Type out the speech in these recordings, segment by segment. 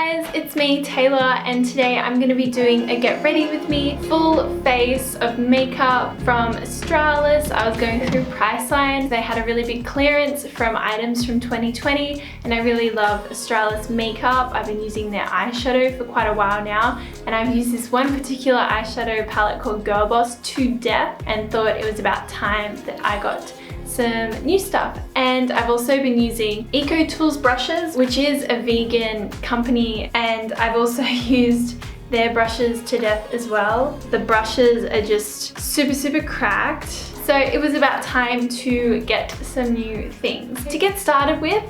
guys, it's me, Taylor, and today I'm going to be doing a get ready with me full face of makeup from Australis. I was going through Priceline. They had a really big clearance from items from 2020 and I really love Australis makeup. I've been using their eyeshadow for quite a while now, and I've used this one particular eyeshadow palette called Girl Boss to death and thought it was about time that I got some new stuff. And I've also been using Eco Tools brushes, which is a vegan company, and I've also used their brushes to death as well. The brushes are just super cracked, so it was about time to get some new things. To get started with,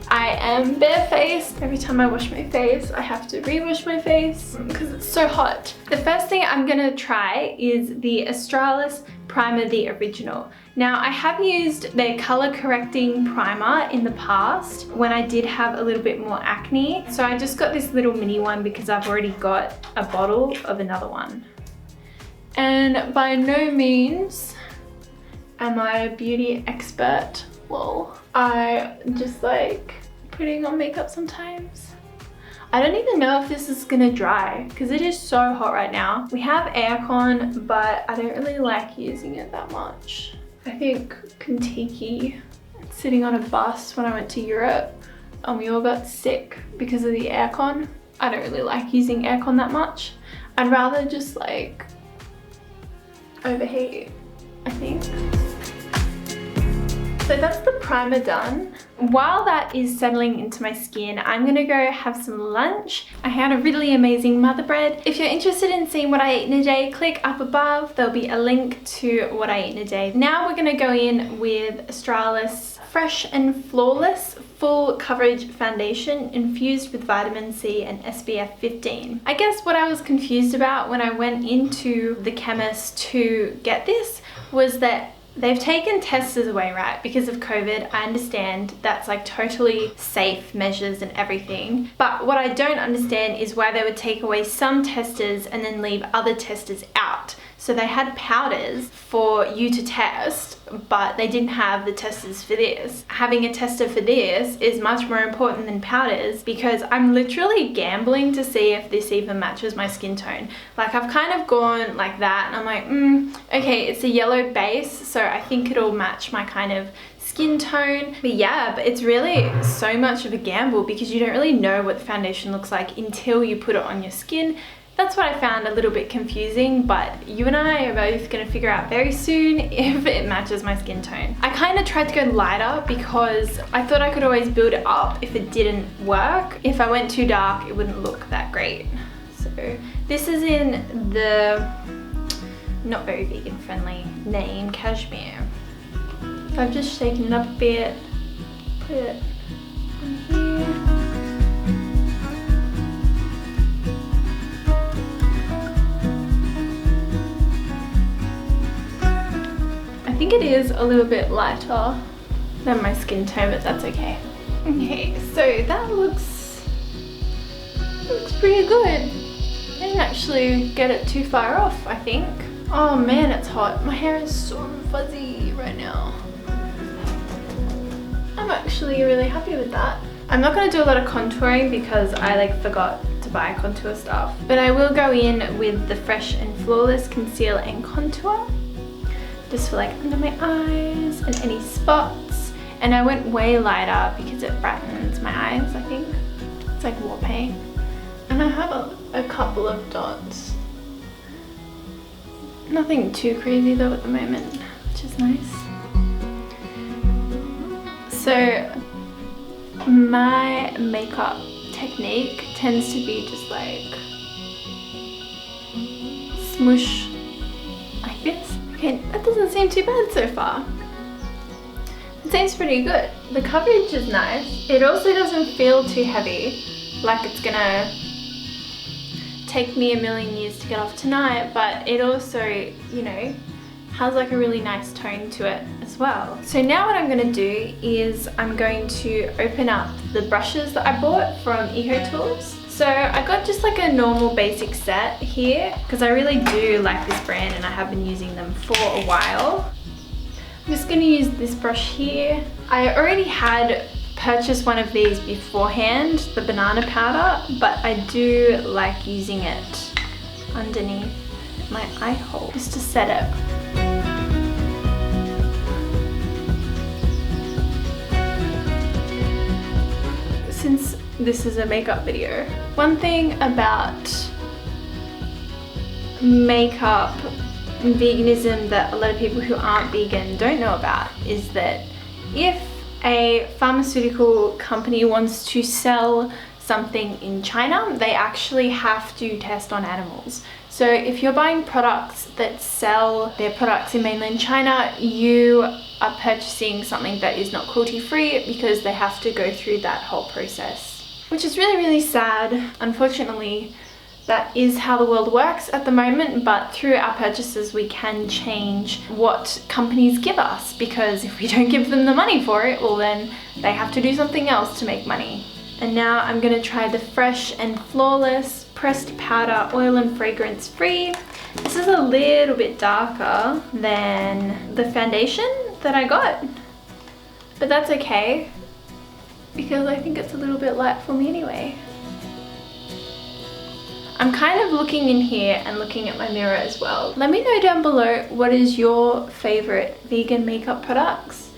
I am barefaced. Every time I wash my face, I have to re-wash my face because it's so hot. The first thing I'm gonna try is the Australis Primer, the original. Now, I have used their color correcting primer in the past when I did have a little bit more acne. So I just got this little mini one because I've already got a bottle of another one. And by no means am I a beauty expert. Lol. I just like putting on makeup sometimes. I don't even know if this is gonna dry because it is so hot right now. We have aircon, but I don't really like using it that much. I think Kentucky, sitting on a bus when I went to Europe, and we all got sick because of the aircon. I don't really like using aircon that much. I'd rather just like overheat, I think. So that's the primer done. While that is settling into my skin, I'm gonna go have some lunch. I had a really amazing mother bread. If you're interested in seeing what I eat in a day, click up above. There'll be a link to what I eat in a day. Now we're gonna go in with Australis Fresh and Flawless Full Coverage Foundation infused with vitamin C and SPF 15. I guess what I was confused about when I went into the chemist to get this was that they've taken testers away, right? Because of COVID. I understand that's like totally safe measures and everything. But what I don't understand is why they would take away some testers and then leave other testers out. So they had powders for you to test, but they didn't have the testers for this. Having a tester for this is much more important than powders because I'm literally gambling to see if this even matches my skin tone. Like, I've kind of gone like that and I'm like, okay, it's a yellow base, so I think it'll match my kind of skin tone. But yeah, but it's really so much of a gamble because you don't really know what the foundation looks like until you put it on your skin. That's what I found a little bit confusing, but you and I are both gonna figure out very soon if it matches my skin tone. I kind of tried to go lighter because I thought I could always build it up if it didn't work. If I went too dark, it wouldn't look that great. So this is in the not very vegan friendly name, Cashmere. So I've just shaken it up a bit, put it on here. I think it is a little bit lighter than my skin tone, but that's okay. Okay, so that looks pretty good. I didn't actually get it too far off, I think. Oh man, it's hot. My hair is so fuzzy right now. I'm actually really happy with that. I'm not gonna do a lot of contouring because I like forgot to buy contour stuff, but I will go in with the Fresh and Flawless Conceal and Contour, just for like under my eyes and any spots. And I went way lighter because it brightens my eyes, I think. It's like war paint. And I have a couple of dots. Nothing too crazy though at the moment, which is nice. So my makeup technique tends to be just like smoosh like this. Okay, that doesn't seem too bad so far. It seems pretty good. The coverage is nice. It also doesn't feel too heavy, like it's gonna take me a million years to get off tonight, but it also, you know, has like a really nice tone to it as well. So now what I'm gonna do is I'm going to open up the brushes that I bought from Eco Tools. So I got just like a normal basic set here because I really do like this brand and I have been using them for a while. I'm just gonna use this brush here. I already had purchased one of these beforehand, the banana powder, but I do like using it underneath my eye hole just to set it. Since this is a makeup video, one thing about makeup and veganism that a lot of people who aren't vegan don't know about is that if a pharmaceutical company wants to sell something in China, they actually have to test on animals. So if you're buying products that sell their products in mainland China, you are purchasing something that is not cruelty free because they have to go through that whole process, which is really, really sad. Unfortunately, that is how the world works at the moment, but through our purchases we can change what companies give us, because if we don't give them the money for it, well then they have to do something else to make money. And now I'm going to try the Fresh and Flawless Pressed Powder Oil and Fragrance Free. This is a little bit darker than the foundation that I got, but that's okay because I think it's a little bit light for me anyway. I'm kind of looking in here and looking at my mirror as well. Let me know down below what is your favorite vegan makeup products,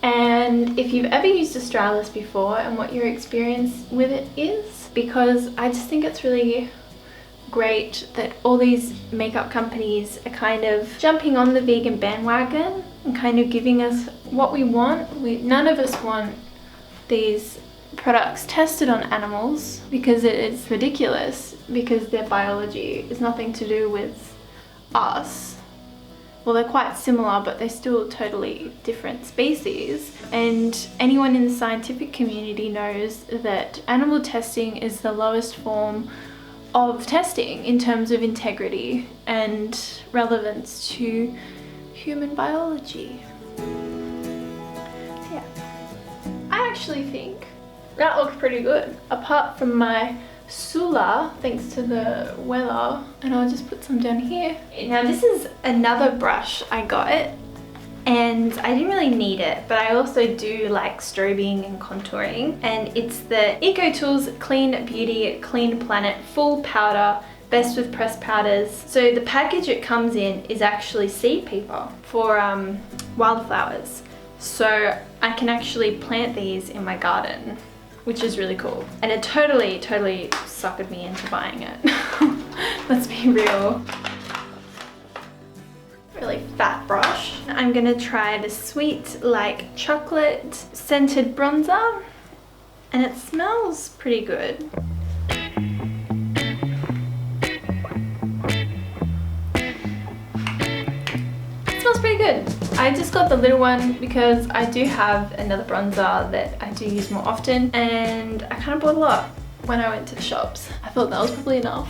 and if you've ever used Australis before and what your experience with it is, because I just think it's really great that all these makeup companies are kind of jumping on the vegan bandwagon and kind of giving us what we want. None of us want these products tested on animals because it is ridiculous, because their biology is nothing to do with us. Well, they're quite similar, but they're still totally different species. And anyone in the scientific community knows that animal testing is the lowest form of testing in terms of integrity and relevance to human biology. Yeah, I actually think that looks pretty good, apart from my Sula, thanks to the weather. And I'll just put some down here. Now this is another brush I got, and I didn't really need it, but I also do like strobing and contouring, and it's the EcoTools Clean Beauty Clean Planet Full Powder, best with pressed powders. So the package it comes in is actually seed paper for wildflowers, so I can actually plant these in my garden, which is really cool. And it totally suckered me into buying it. Let's be real. Really fat brush. I'm gonna try the Sweet Like Chocolate Scented Bronzer, and it smells pretty good. It smells pretty good. I just got the little one because I do have another bronzer that I do use more often, and I kind of bought a lot when I went to the shops. I thought that was probably enough.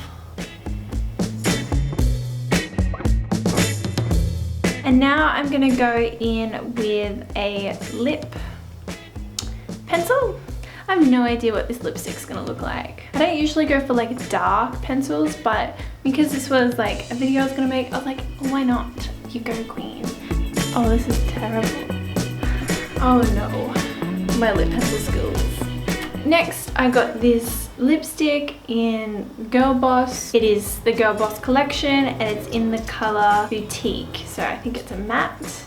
And now I'm gonna go in with a lip pencil. I have no idea what this lipstick's gonna look like. I don't usually go for like dark pencils, but because this was like a video I was gonna make, I was like, oh, why not? You go, queen. Oh, this is terrible. Oh no, my lip pencil skills. Next, I got this lipstick in Girl Boss. It is the Girl Boss collection, and it's in the color Boutique. So I think it's a matte.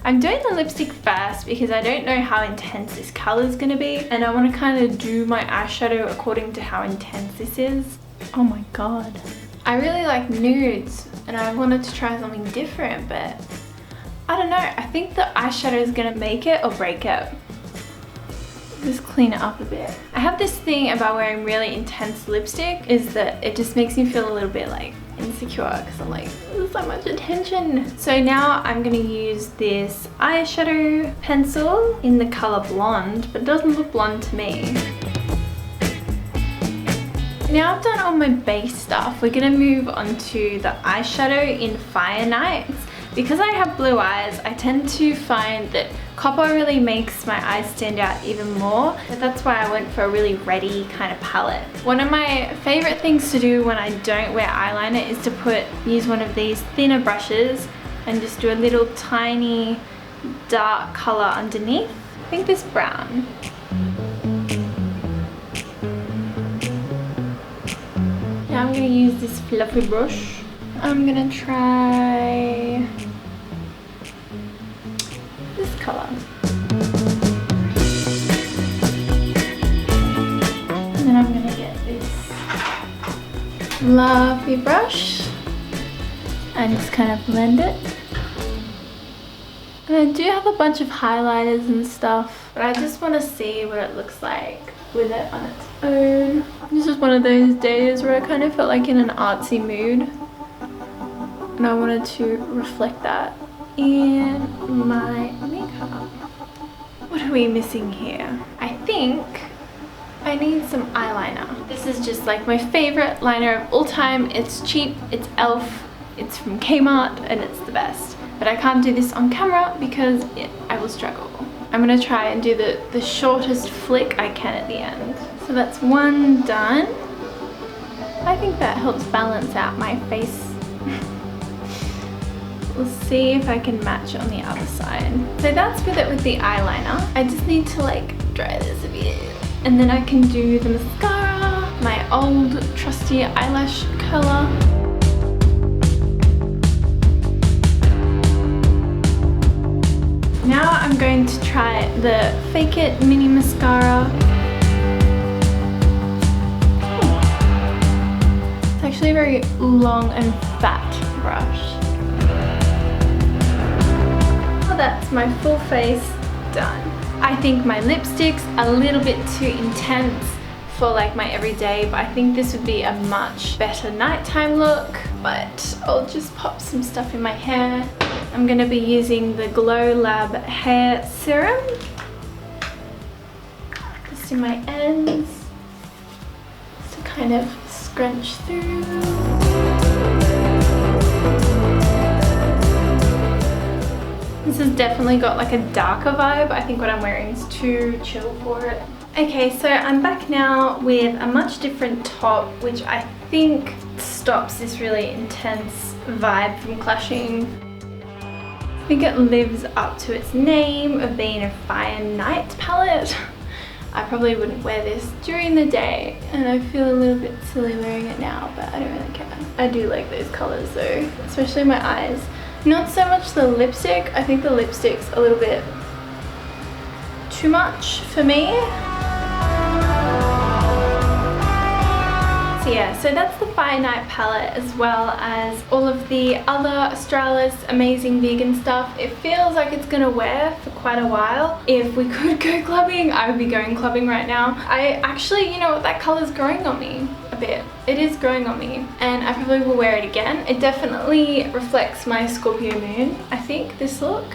I'm doing the lipstick first because I don't know how intense this color is gonna be, and I want to kind of do my eyeshadow according to how intense this is. Oh my god. I really like nudes, and I wanted to try something different, but I don't know, I think the eyeshadow is gonna make it or break it. Just clean it up a bit. I have this thing about wearing really intense lipstick, is that it just makes me feel a little bit like insecure because I'm like, there's so much attention. So now I'm gonna use this eyeshadow pencil in the color Blonde, but it doesn't look blonde to me. Now I've done all my base stuff, we're gonna move on to the eyeshadow in Fire Nights. Because I have blue eyes, I tend to find that copper really makes my eyes stand out even more. But that's why I went for a really reddy kind of palette. One of my favorite things to do when I don't wear eyeliner is to use one of these thinner brushes and just do a little tiny dark color underneath. think this brown. Now I'm gonna use this fluffy brush. I'm gonna try this color. And then I'm gonna get this fluffy brush and just kind of blend it. And I do have a bunch of highlighters and stuff, but I just want to see what it looks like with it on its own. This is one of those days where I kind of felt like in an artsy mood, and I wanted to reflect that in my makeup. What are we missing here? I think I need some eyeliner. This is just like my favorite liner of all time. It's cheap, it's e.l.f., it's from Kmart, and it's the best. But I can't do this on camera because I will struggle. I'm gonna try and do the shortest flick I can at the end. So that's one done. I think that helps balance out my face. We'll see if I can match it on the other side. So that's with it with the eyeliner. I just need to like dry this a bit. And then I can do the mascara, my old trusty eyelash color. Now I'm going to try the Fake It mini mascara. It's actually a very long and fat brush. Well, that's my full face done. I think my lipstick's a little bit too intense for like my everyday, but I think this would be a much better nighttime look. But I'll just pop some stuff in my hair. I'm going to be using the Glow Lab hair serum just in my ends, just to kind of scrunch through. This has definitely got like a darker vibe. I think what I'm wearing is too chill for it. Okay, so I'm back now with a much different top, which I think stops this really intense vibe from clashing. I think it lives up to its name of being a fire night palette. I probably wouldn't wear this during the day, and I feel a little bit silly wearing it now, but I don't really care. I do like those colors though, especially my eyes. Not so much the lipstick. I think the lipstick's a little bit too much for me. So yeah, so that's the Fire Night palette, as well as all of the other Australis amazing vegan stuff. It feels like it's gonna wear for quite a while. If we could go clubbing, I would be going clubbing right now. I actually, you know what, that color's growing on me a bit. It is growing on me, and I probably will wear it again. It definitely reflects my Scorpio moon, I think, this look,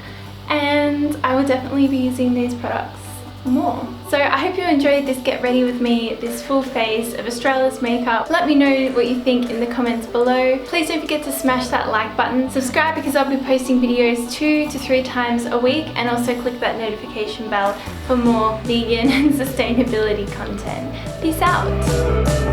and I will definitely be using these products more. So I hope you enjoyed this get ready with me, this full face of Australis makeup. Let me know what you think in the comments below. Please don't forget to smash that like button, subscribe because I'll be posting videos 2 to 3 times a week, and also click that notification bell for more vegan and sustainability content. Peace out.